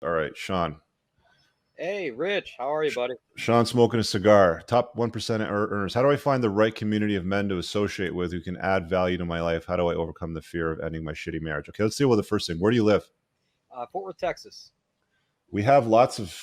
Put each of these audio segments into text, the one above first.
All right, Sean. Hey, Rich, how are you, buddy? Sean smoking a cigar. Top 1% earners. How do I find the right community of men to associate with who can add value to my life? How do I overcome the fear of ending my shitty marriage? Okay, let's deal with the first thing. Where do you live? Fort Worth, Texas. We have lots of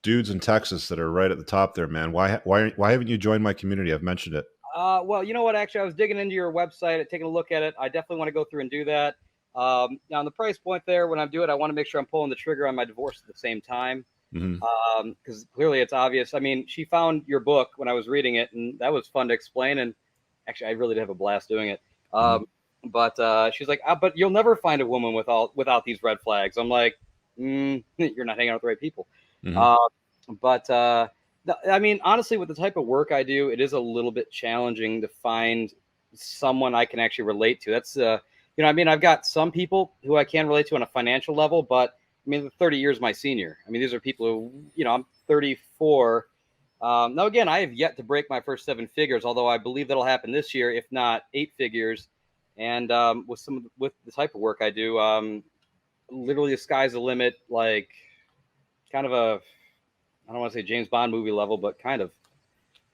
dudes in Texas that are right at the top there, man. Why haven't you joined my community? I've mentioned it. Well, you know what? Actually, I was digging into your website, taking a look at it. I definitely want to go through and do that. Now, on the price point there, when I do it, I want to make sure I'm pulling the trigger on my divorce at the same time. Hmm. Because clearly it's obvious. I mean, she found your book when I was reading it, and that was fun to explain. And actually, I really did have a blast doing it. Hmm. But she's like, but you'll never find a woman without these red flags. I'm like, you're not hanging out with the right people. Hmm. Uh, but I mean, honestly, with the type of work I do, it is a little bit challenging to find someone I can actually relate to. I mean, I've got some people who I can relate to on a financial level, but I mean, 30 years my senior. I mean, these are people who, I'm 34. Now, again, I have yet to break my first seven figures, although I believe that'll happen this year, if not eight figures. And with the type of work I do, literally the sky's the limit. Like kind of a I don't want to say James Bond movie level, but kind of.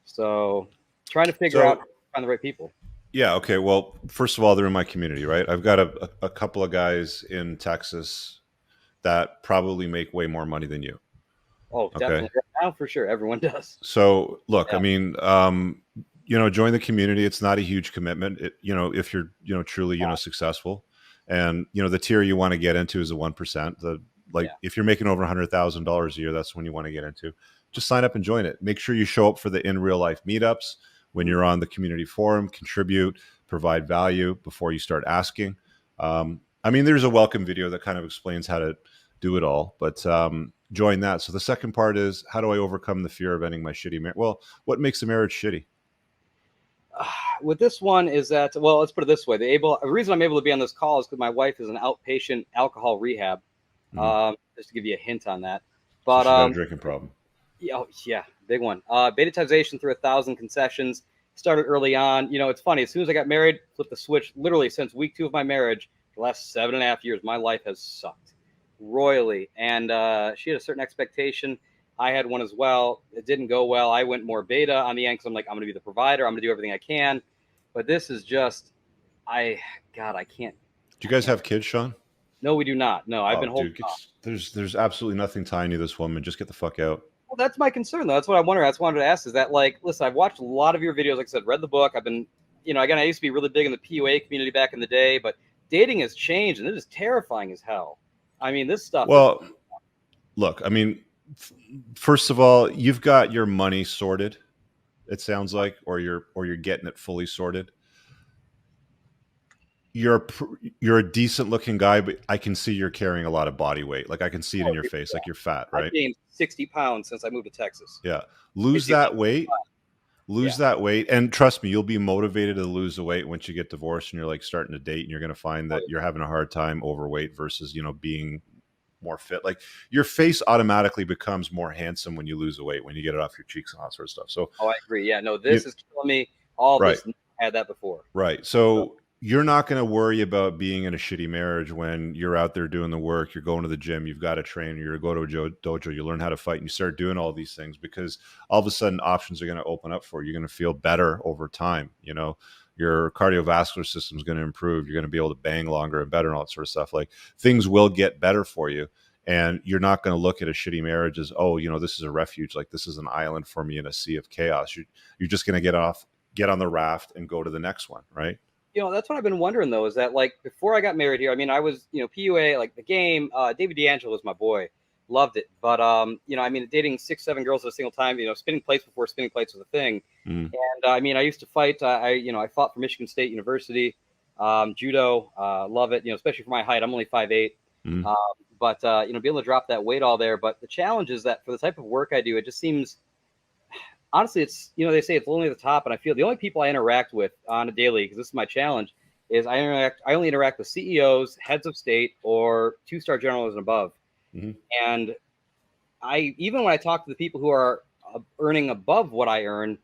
So trying to figure out So how to find the right people. yeah, okay. Well, first of all, they're in my community, right? I've got a couple of guys in Texas that probably make way more money than you. Oh, Okay. definitely. Now for sure. Everyone does. So look, I Yeah. mean, join the community. It's not a huge commitment. If you're, truly, successful, and the tier you want to get into is the 1%. The like, Yeah. if you're making over $100,000 a year, that's when you want to get into. Just sign up and join it. Make sure you show up for the in real life meetups when Mhm. you're on the community forum. Contribute, provide value before you start asking. I mean, there's a welcome video that kind of explains how to do it all, but join that. So the second part is, how do I overcome the fear of ending my shitty marriage? Well, what makes a marriage shitty? With this one is that, well, let's put it this way. The reason I'm able to be on this call is because my wife is an outpatient alcohol rehab. Hmm. Just to give you a hint on that. So But she got a drinking problem. yeah, oh, yeah, big one. Beta through 1,000 concessions. Started early on. It's funny. As soon as I got married, flipped the switch. Literally since week 2 of my marriage, the last 7.5 years, my life has sucked royally. And she had a certain expectation. I had one as well. It didn't go well. I went more beta on the end because I'm like, I'm going to be the provider. I'm going to do everything I can. But this is just, I, God, I can't, Do you I guys can't. have kids, Sean? No, we do not. No, I've been Oh, holding dude, off. there's absolutely nothing tying you to this woman. Just get the fuck out. Well, that's my concern, though. That's what I wonder. That's what I wanted to ask. Is that like, listen, I've watched a lot of your videos. Like I said, read the book. I've been, again, I used to be really big in the PUA community back in the day, but dating has changed, and it is terrifying as hell. I mean, this stuff is. Well, look, I mean, first of all, you've got your money sorted. It sounds like, or you're getting it fully sorted. You're a decent looking guy, but I can see you're carrying a lot of body weight. Like I can see it in your face. Like you're fat, I've right? gained 60 pounds since I moved to Texas. Yeah. Lose Basically, that weight. Lose yeah. that weight, and trust me, you'll be motivated to lose the weight once you get divorced and you're like starting to date, and you're going to find Oh, that you're having a hard time overweight versus being more fit. Like your face automatically becomes more handsome when you lose the weight, when you get it off your cheeks and all that sort of stuff. So oh, I agree. Yeah, no, you this is killing me. All of right. this, I had that before. Right. So, So you're not going to worry about being in a shitty marriage when you're out there doing the work, you're going to the gym, you've got a trainer, you're going to go to a dojo, you learn how to fight, and you start doing all these things because all of a sudden options are going to open up for you. You're going to feel better over time. Your cardiovascular system is going to improve. You're going to be able to bang longer and better and all that sort of stuff. Like things will get better for you. And you're not going to look at a shitty marriage as, oh, this is a refuge. Like this is an island for me in a sea of chaos. You're just going to get on the raft and go to the next one, right? that's what I've been wondering though. Is that like before I got married here? I mean, I was, PUA, like the game. David D'Angelo was my boy, loved it. But I mean, dating 6, 7 girls at a single time. Spinning plates before spinning plates was a thing. Mm. And I mean, I used to fight. I fought for Michigan State University, judo. Love it. Especially for my height. I'm only 5'8". Mm. Um, but be able to drop that weight all there. But the challenge is that for the type of work I do, it just seems honestly, it's they say it's only at the top, and I feel the only people I interact with on a daily, because this is my challenge, is I only interact with CEOs, heads of state, or 2-star generals and above. Mm. And I even when I talk to the people who are earning above what I earn,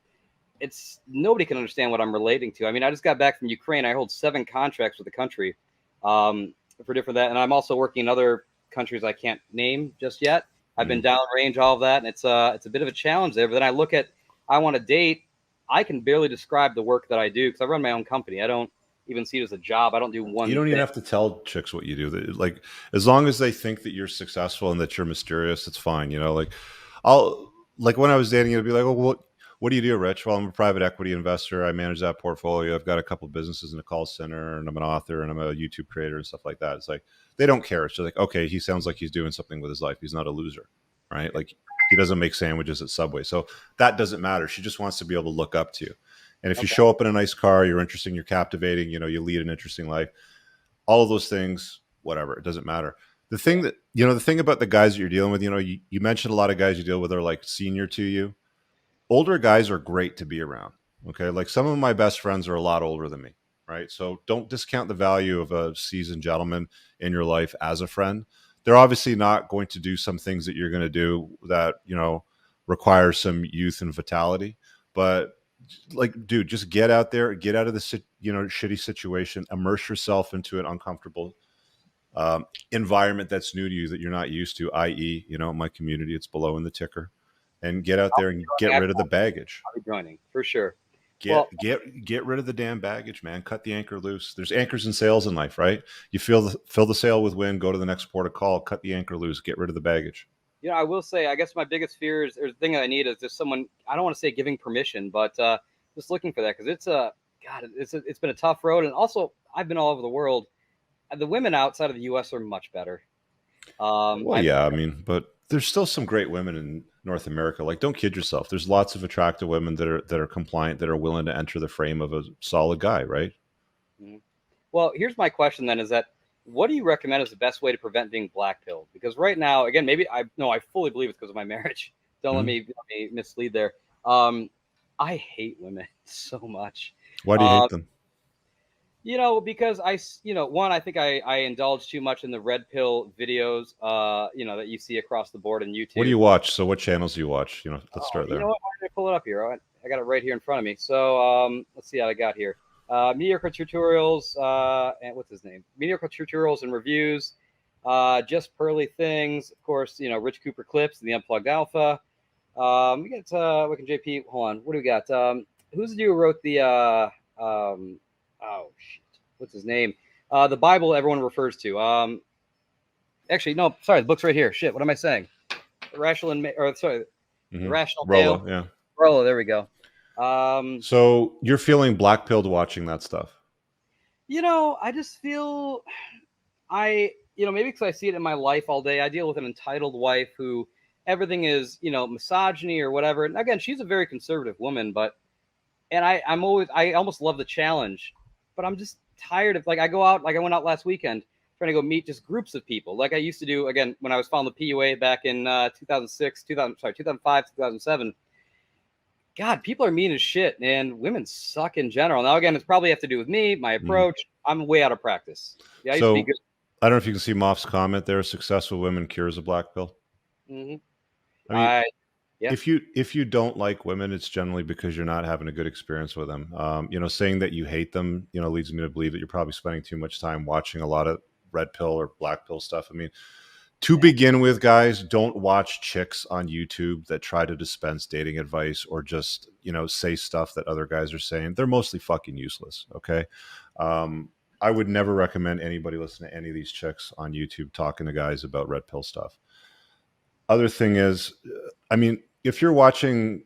it's nobody can understand what I'm relating to. I mean, I just got back from Ukraine. I hold 7 contracts with the country for different that, and I'm also working in other countries I can't name just yet. I've been Mhm. downrange all of that, and it's a bit of a challenge there. But then I look at I want to date. I can barely describe the work that I do because I run my own company. I don't even see it as a job. I don't do You one don't even thing. have to tell chicks what you do. Like, as long as they think that you're successful and that you're mysterious, it's fine. Like, I'll like when I was dating, it'd be like, "Oh, what do you do, Rich?" Well, I'm a private equity investor. I manage that portfolio. I've got a couple businesses in a call center, and I'm an author, and I'm a YouTube creator and stuff like that. It's like they don't care. It's just like, okay, he sounds like he's doing something with his life. He's not a loser, right? Like he doesn't make sandwiches at Subway, so that doesn't matter. She just wants to be able to look up to you. And if you Okay. show up in a nice car, you're interesting, you're captivating, you lead an interesting life, all of those things, whatever, it doesn't matter. The thing Yeah. that, the thing about the guys that you're dealing with, you mentioned a lot of guys you deal with are like senior to you. Older guys are great to be around. Okay. Like some of my best friends are a lot older than me. Right. So don't discount the value of a seasoned gentleman in your life as a friend. They're obviously not going to do some things that you're going to do that, require some youth and vitality. But like, dude, just get out there, get out of the, shitty situation, immerse yourself into an uncomfortable environment that's new to you that you're not used to, i.e., my community, it's below in the ticker, and get out I'll there be and get rid of the baggage. joining for sure. Well, Get rid of the damn baggage, man. Cut the anchor loose. There's anchors and sails in life, right? You fill the sail with wind, go to the next port of call, cut the anchor loose, get rid of the baggage. I will say, I guess my biggest fear is, or the thing that I need is just someone. I don't want to say giving permission, but just looking for that because it's a God. It's been a tough road, and also I've been all over the world. The women outside of the U.S. are much better. Well, I've yeah, I mean, but there's still some great women in North America. Like, don't kid yourself. There's lots of attractive women that are compliant, that are willing to enter the frame of a solid guy, right? Mhm. Well, here's my question then: is that what do you recommend is the best way to prevent being blackpilled? Because right now, again, maybe I no, I fully believe it's because of my marriage. Don't Mhm. let me mislead there. Um, I hate women so much. Why do you Um, hate them? because one, I think I indulge too much in the red pill videos, that you see across the board on What do YouTube. you watch? So, what channels do you watch? Let's Oh, start you know there. what? Why did I pull it up here? I got it right here in front of me. So let's see how I got here. Mediocre tutorials, and what's his name? Mediocre tutorials and reviews. Just pearly things. Of course, Rich Cooper clips and the Unplugged Alpha. We got Wicked JP. Hold on. What do we got? Who's the dude who wrote the oh shit, what's his name? The Bible everyone refers to. Actually, no, sorry, the book's right here. Shit, what am I saying? The Rational or sorry, the Rational Male. Rolo, yeah. Rollo, there we go. Um, So you're feeling black pilled watching that stuff. I just feel maybe because I see it in my life all day. I deal with an entitled wife who everything is, misogyny or whatever. And again, she's a very conservative woman, but and I almost love the challenge, but I'm just tired of I go out like I went out last weekend trying to go meet just groups of people like I used to do again when I was following the PUA back in 2006, 2005, 2007. God, people are mean as shit, and women suck in general. Now, again, it's probably have to do with me, my Mm. approach. I'm way out of practice. Yeah, I used to be So good. I don't know if you can see Moff's comment there. Successful women cures a black pill. Mm-hmm. I mean, Yeah, if you don't like women, it's generally because you're not having a good experience with them. Saying that you hate them, leads me to believe that you're probably spending too much time watching a lot of red pill or black pill stuff. I mean, to yeah, begin with, guys, don't watch chicks on YouTube that try to dispense dating advice or just, say stuff that other guys are saying. They're mostly fucking useless. Okay. I would never recommend anybody listen to any of these chicks on YouTube talking to guys about red pill stuff. Other thing is, I mean, if you're watching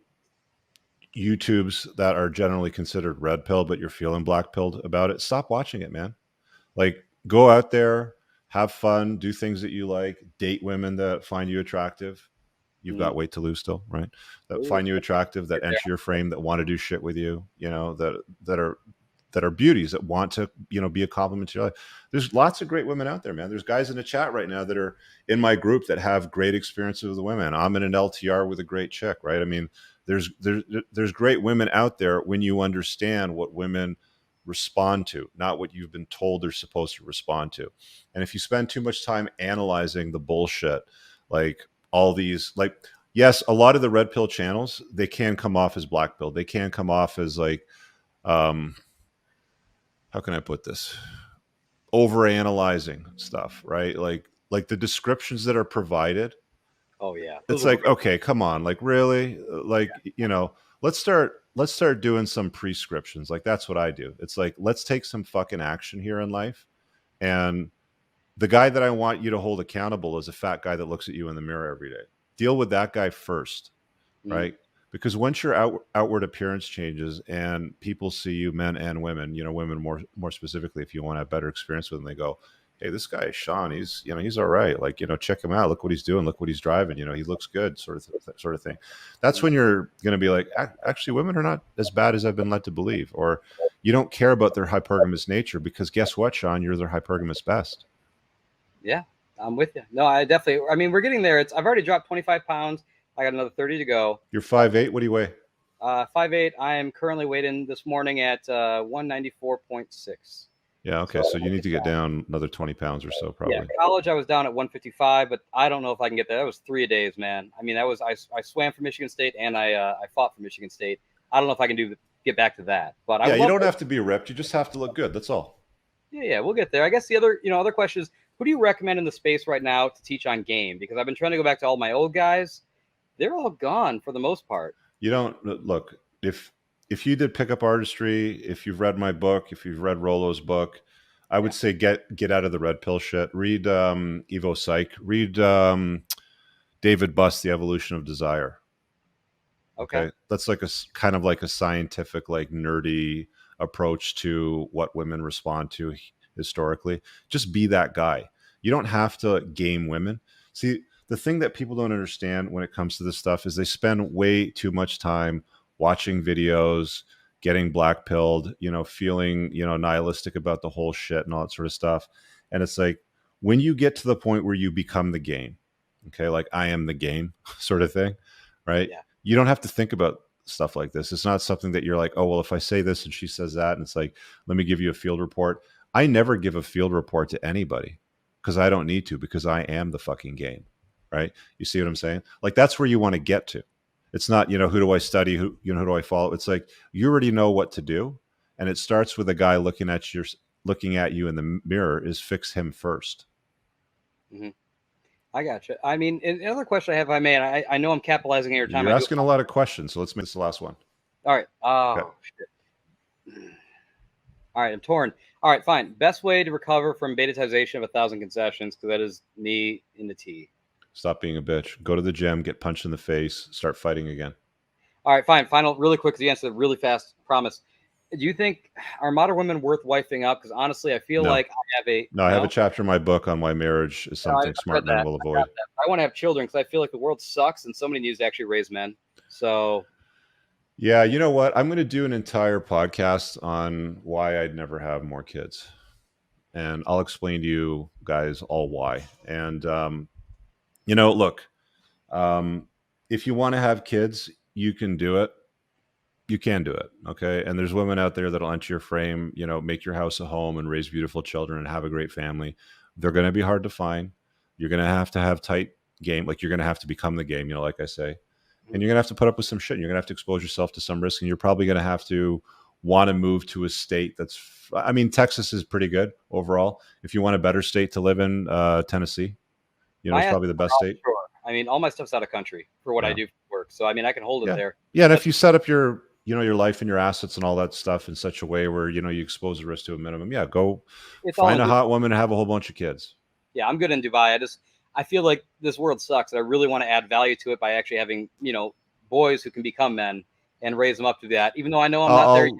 YouTubes that are generally considered red pill, but you're feeling black pilled about it, stop watching it, man. Like, go out there, have fun, do things that you like, date women that find you attractive. You've mm-hmm. got weight to lose still, right? That Ooh, find you attractive, that get there. enter your frame, that want to do shit with you, that are beauties that want to, be a compliment to your life. There's lots of great women out there, man. There's guys in the chat right now that are in my group that have great experiences with women. I'm in an LTR with a great chick, right? I mean, there's great women out there when you understand what women respond to, not what you've been told they're supposed to respond to. And if you spend too much time analyzing the bullshit, like all these, like, yes, a lot of the red pill channels, they can come off as black pill. They can come off as like, um, how can I put this? Over analyzing stuff, right? Like like the descriptions that are provided, Oh yeah, those it's are like, great. okay, come on, like really, like let's start doing some prescriptions. Like that's what I do. It's like let's take some fucking action here in life. And the guy that I want you to hold accountable is a fat guy that looks at you in the mirror every day. Deal with that guy first, Mm, right? Because once your outward appearance changes and people see you, men and women, women more specifically, if you want to have better experience with them, they go, "Hey, this guy Sean, he's all right. Like, check him out. Look what he's doing. Look what he's driving. He looks good." Sort of thing. That's mm. when you're going to be like, Actually, women are not as bad as I've been led to believe." Or you don't care about their hypergamous nature because guess what, Sean, you're their hypergamous best. Yeah, I'm with you. No, I definitely. I mean, we're getting there. I've already dropped 25 pounds. I got another 30 to go. You're 5'8". What do you weigh? 5'8". I am currently weighing this morning at 194.6. Yeah, okay. So So you need to get down another 20 pounds or so, yeah, probably. college I was down at 155, but I don't know if I can get there. That was 3 days, man. I mean, I swam for Michigan State and I fought for Michigan State. I don't know if I can get back to that, but I Yeah, would you love don't to. have to be ripped. You just have to look good. That's all. Yeah, we'll get there. I guess the other question is, who do you recommend in the space right now to teach on game? Because I've been trying to go back to all my old guys. They're all gone for the most part. You don't look if you did pickup artistry, if you've read my book, if you've read Rollo's book, I would Yeah. say get out of the red pill shit. Read Evo Psych. Read David Buss, The Evolution of Desire. Okay. Okay, that's like kind of like a scientific, like nerdy approach to what women respond to historically. Just be that guy. You don't have to game women. See, the thing that people don't understand when it comes to this stuff is they spend way too much time watching videos, getting black pilled, feeling, nihilistic about the whole shit and all that sort of stuff. And it's like when you get to the point where you become the game, okay, like I am the game sort of thing, right? Yeah. You don't have to think about stuff like this. It's not something that you're like, oh, well, if I say this and she says that, and it's like, let me give you a field report. I never give a field report to anybody because I don't need to, because I am the fucking game, right? You see what I'm saying? Like that's where you want to get to. It's not, who do I study? Who do I follow? It's like you already know what to do, and it starts with a guy looking at you in the mirror. Is fix him first. Mm-hmm. I got you. I mean, another question I have, if I may, and I know I'm capitalizing on your time. You're I do. asking a lot of questions, so let's make this the last one. All right. Okay. Oh, shit. All right. I'm torn. All right. Fine. Best way to recover from betatization of 1,000 concessions, because that is me in the T. Stop being a bitch. Go to the gym, get punched in the face, start fighting again. All right. Fine. Final, really quick, because you answered really fast. Promise. Do you think are modern women worth wifing up? Because honestly, I feel No. like I have a No, I have a chapter in my book on why marriage is something smart men will avoid. I want to have children because I feel like the world sucks and somebody needs to actually raise men. So Yeah, you know what? I'm going to do an entire podcast on why I'd never have more kids. And I'll explain to you guys all why. And, look, if you want to have kids, you can do it. You can do it. Okay. And there's women out there that'll enter your frame, make your house a home and raise beautiful children and have a great family. They're going to be hard to find. You're going to have tight game. Like you're going to have to become the game, like I say. And you're going to have to put up with some shit. And you're going to have to expose yourself to some risk. And you're probably going to have to want to move to a state I mean, Texas is pretty good overall. If you want a better state to live in, Tennessee, it's probably the best state. Sure. I mean, all my stuff's out of country for what I do for work. So, I mean, I can hold it there. Yeah. And if you set up your life and your assets and all that stuff in such a way where, you expose the risk to a minimum, go find a hot woman and have a whole bunch of kids. Yeah, I'm good in Dubai. I feel like this world sucks. I really want to add value to it by actually having, boys who can become men and raise them up to that, even though I know I'm not there yet.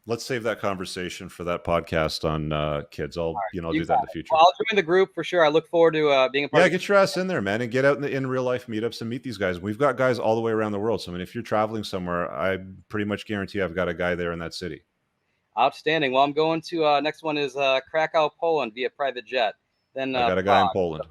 Let's save that conversation for that podcast on kids. I'll do that in the future. Well, I'll join the group for sure. I look forward to being a part. Yeah, get your ass in there, man, and get out in real life meetups and meet these guys. We've got guys all the way around the world. So I mean, if you're traveling somewhere, I pretty much guarantee I've got a guy there in that city. Outstanding. Well, I'm going to next one is Krakow, Poland via private jet. Then I got a guy in Poland.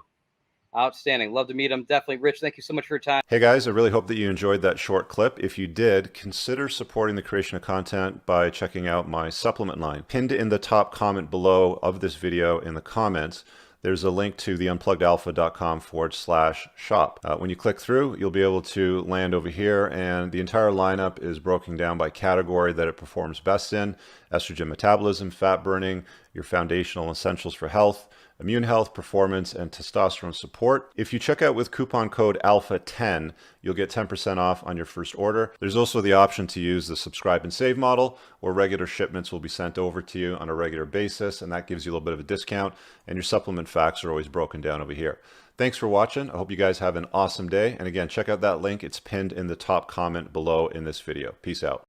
Outstanding. Love to meet him. Definitely. Rich, thank you so much for your time. Hey guys, I really hope that you enjoyed that short clip. If you did, consider supporting the creation of content by checking out my supplement line. Pinned in the top comment below of this video in the comments, there's a link to the unpluggedalpha.com/shop. When you click through, you'll be able to land over here, and the entire lineup is broken down by category that it performs best in: estrogen metabolism, fat burning, your foundational essentials for health, immune health, performance, and testosterone support. If you check out with coupon code ALPHA10, you'll get 10% off on your first order. There's also the option to use the subscribe and save model, where regular shipments will be sent over to you on a regular basis, and that gives you a little bit of a discount, and your supplement facts are always broken down over here. Thanks for watching. I hope you guys have an awesome day. And again, check out that link. It's pinned in the top comment below in this video. Peace out.